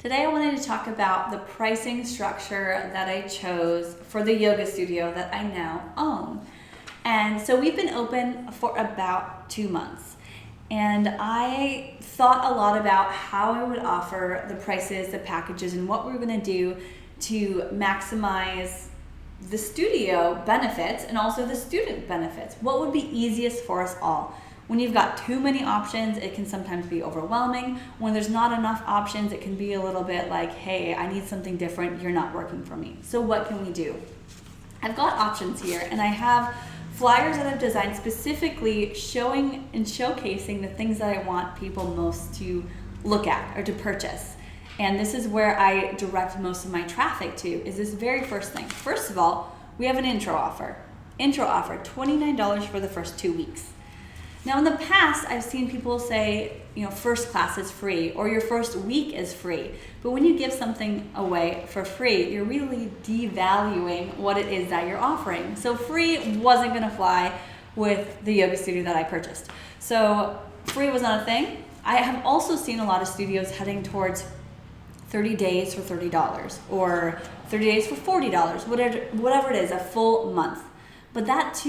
Today I wanted to talk about the pricing structure that I chose for the yoga studio that I now own. And so we've been open for about 2 months. And I thought a lot about how I would offer the prices, the packages, and what we were gonna do to maximize the studio benefits and also the student benefits. What would be easiest for us all? When you've got too many options, it can sometimes be overwhelming. When there's not enough options, it can be a little bit like, hey, I need something different, you're not working for me. So what can we do? I've got options here, and I have flyers that I've designed specifically showing and showcasing the things that I want people most to look at or to purchase. And this is where I direct most of my traffic to, is this very first thing. First of all, we have an intro offer. Intro offer, $29 for the first 2 weeks. Now in the past, I've seen people say, first class is free or your first week is free. But when you give something away for free, you're really devaluing what it is that you're offering. So free wasn't gonna fly with the yoga studio that I purchased. So free was not a thing. I have also seen a lot of studios heading towards 30 days for $30 or 30 days for $40, whatever it is, a full month. But that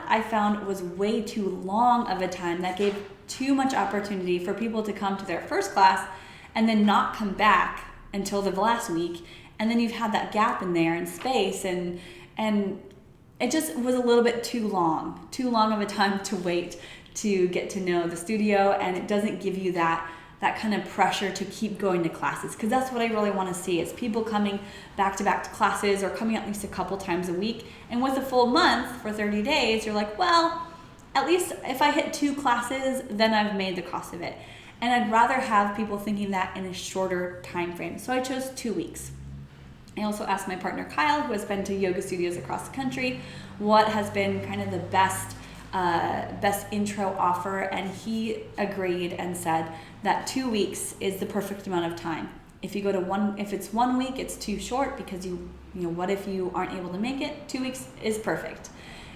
I found was way too long of a time. That gave too much opportunity for people to come to their first class and then not come back until the last week. And then you've had that gap in there in space and it just was a little bit too long of a time to wait to get to know the studio, and it doesn't give you that kind of pressure to keep going to classes, because that's what I really want to see is people coming back to classes or coming at least a couple times a week. And with a full month for 30 days, you're like, well, at least if I hit 2 classes, then I've made the cost of it. And I'd rather have people thinking that in a shorter time frame. So I chose 2 weeks. I also asked my partner Kyle, who has been to yoga studios across the country, what has been kind of the best intro offer, and he agreed and said that 2 weeks is the perfect amount of time. If you go to if it's 1 week, it's too short because what if you aren't able to make it? 2 weeks is perfect.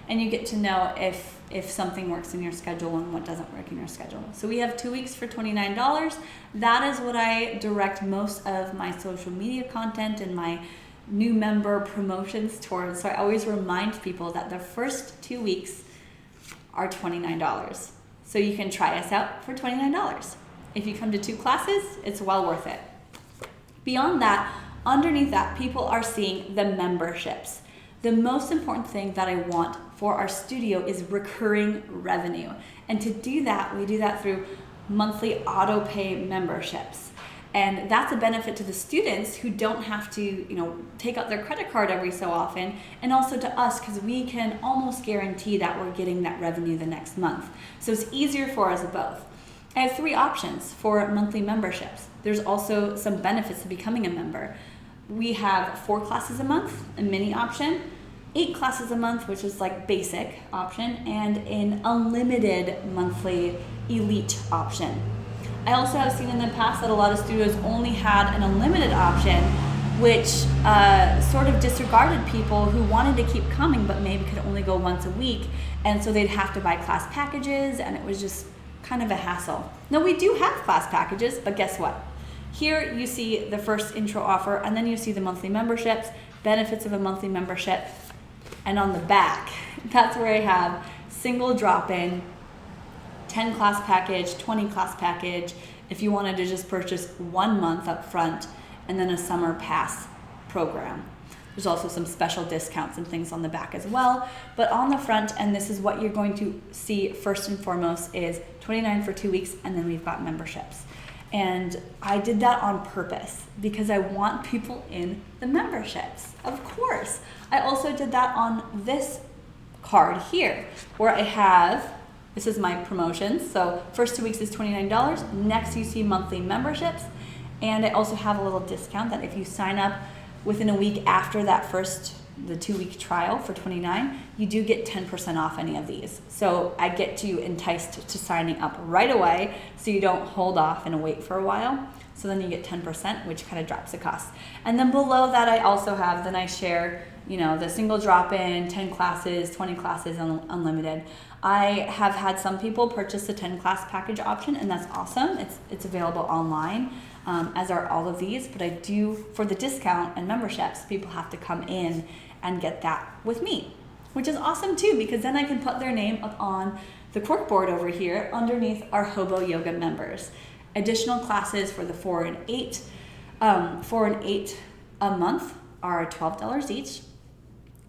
And you get to know if something works in your schedule and what doesn't work in your schedule. So we have 2 weeks for $29. That is what I direct most of my social media content and my new member promotions towards. So I always remind people that the first 2 weeks are $29. So you can try us out for $29. If you come to 2 classes, it's well worth it. Beyond that, underneath that, people are seeing the memberships. The most important thing that I want for our studio is recurring revenue. And to do that, we do that through monthly auto pay memberships. And that's a benefit to the students who don't have to, take out their credit card every so often, and also to us because we can almost guarantee that we're getting that revenue the next month. So it's easier for us both. I have 3 options for monthly memberships. There's also some benefits to becoming a member. We have 4 classes a month, a mini option, 8 classes a month, which is like basic option, and an unlimited monthly elite option. I also have seen in the past that a lot of studios only had an unlimited option, which sort of disregarded people who wanted to keep coming but maybe could only go once a week, and so they'd have to buy class packages, and it was just kind of a hassle. Now we do have class packages, but guess what? Here you see the first intro offer, and then you see the monthly memberships, benefits of a monthly membership, and on the back, that's where I have single drop-in, 10 class package, 20 class package, if you wanted to just purchase 1 month up front, and then a summer pass program. There's also some special discounts and things on the back as well. But on the front, and this is what you're going to see first and foremost, is $29 for 2 weeks, and then we've got memberships. And I did that on purpose because I want people in the memberships, of course. I also did that on this card here, where I have, this is my promotions. So first 2 weeks is $29. Next you see monthly memberships. And I also have a little discount that if you sign up within a week after the 2-week trial for $29, you do get 10% off any of these. So I get you enticed to signing up right away so you don't hold off and wait for a while. So then you get 10%, which kind of drops the cost. And then below that, I also have, then I share, the single drop-in, 10 classes, 20 classes, unlimited. I have had some people purchase the 10 class package option, and that's awesome. It's available online. as are all of these, but I do, for the discount and memberships, people have to come in and get that with me, which is awesome too, because then I can put their name up on the corkboard over here underneath our HOBO yoga members. Additional classes for the 4 and 8 a month are $12 each.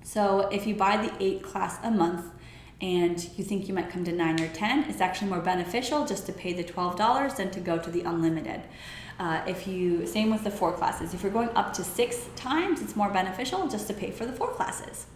So if you buy the 8 class a month and you think you might come to 9 or 10, it's actually more beneficial just to pay the $12 than to go to the unlimited. Same with the 4 classes. If you're going up to 6 times, it's more beneficial just to pay for the 4 classes.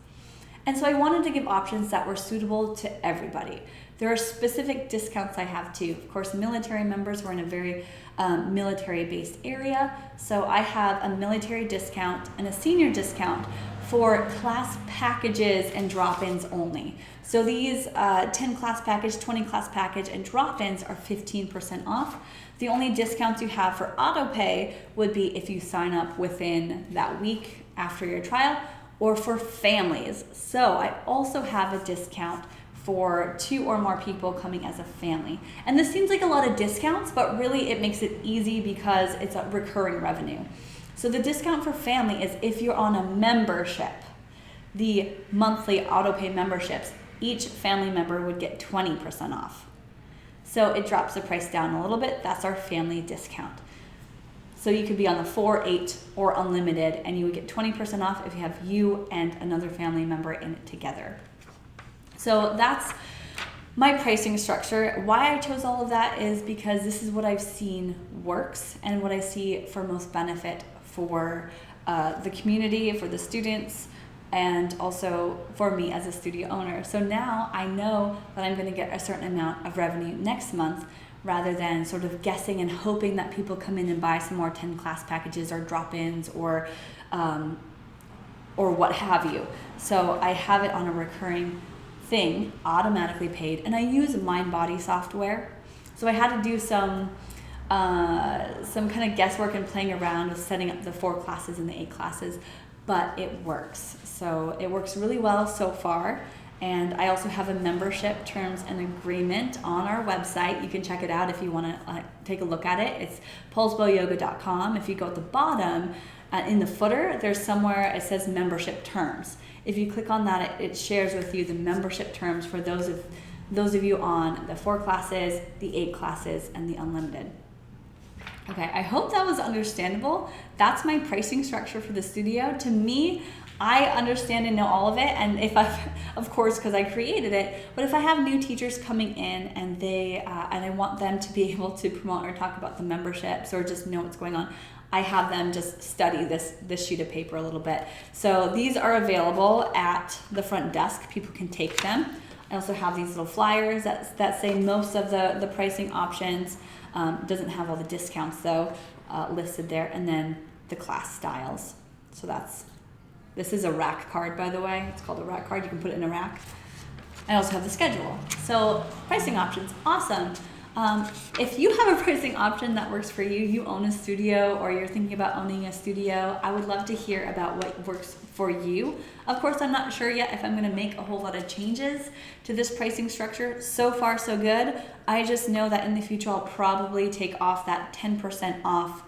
And so I wanted to give options that were suitable to everybody. There are specific discounts I have too. Of course, military members, we're in a very military-based area. So I have a military discount and a senior discount for class packages and drop-ins only. So these 10 class package, 20 class package, and drop-ins are 15% off. The only discounts you have for auto pay would be if you sign up within that week after your trial, or for families. So I also have a discount for 2 or more people coming as a family. And this seems like a lot of discounts, but really it makes it easy because it's a recurring revenue. So the discount for family is if you're on a membership, the monthly auto pay memberships, each family member would get 20% off. So it drops the price down a little bit. That's our family discount. So you could be on the 4, 8, or unlimited, and you would get 20% off if you have you and another family member in it together. So that's my pricing structure. Why I chose all of that is because this is what I've seen works and what I see for most benefit for the community, for the students, and also for me as a studio owner. So now I know that I'm going to get a certain amount of revenue next month, rather than sort of guessing and hoping that people come in and buy some more 10 class packages or drop-ins or what have you. So I have it on a recurring thing, automatically paid, and I use MindBody software. So I had to do some kind of guesswork and playing around with setting up the 4 classes and the 8 classes, but it works. So it works really well so far. And I also have a membership terms and agreement on our website. You can check it out if you want to take a look at it. It's pulseboyoga.com. If you go at the bottom, in the footer, there's somewhere it says membership terms. If you click on that, it shares with you the membership terms for those of you on the 4 classes, the 8 classes, and the unlimited. Okay, I hope that was understandable. That's my pricing structure for the studio. To me, I understand and know all of it, and if of course, because I created it, but if I have new teachers coming in and and I want them to be able to promote or talk about the memberships or just know what's going on, I have them just study this sheet of paper a little bit. So these are available at the front desk. People can take them. I also have these little flyers that say most of the pricing options. Doesn't have all the discounts though listed there, and then the class styles. So this is a rack card, by the way. It's called a rack card. You can put it in a rack. I also have the schedule. So pricing options, awesome. If you have a pricing option that works for you, you own a studio or you're thinking about owning a studio, I would love to hear about what works for you. Of course, I'm not sure yet if I'm going to make a whole lot of changes to this pricing structure. So far, so good. I just know that in the future, I'll probably take off that 10% off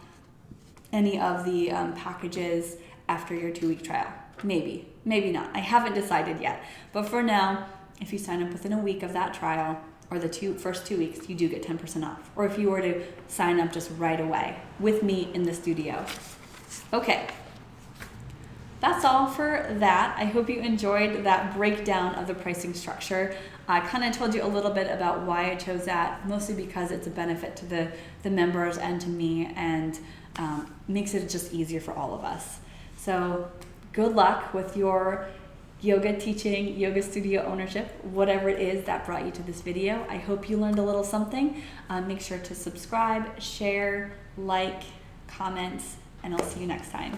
any of the packages after your 2-week trial. Maybe not. I haven't decided yet. But for now, if you sign up within a week of that trial or the first 2 weeks, you do get 10% off. Or if you were to sign up just right away with me in the studio. Okay. That's all for that. I hope you enjoyed that breakdown of the pricing structure. I kind of told you a little bit about why I chose that, mostly because it's a benefit to the members and to me, and makes it just easier for all of us. So good luck with your yoga teaching, yoga studio ownership, whatever it is that brought you to this video. I hope you learned a little something. Make sure to subscribe, share, like, comment, and I'll see you next time.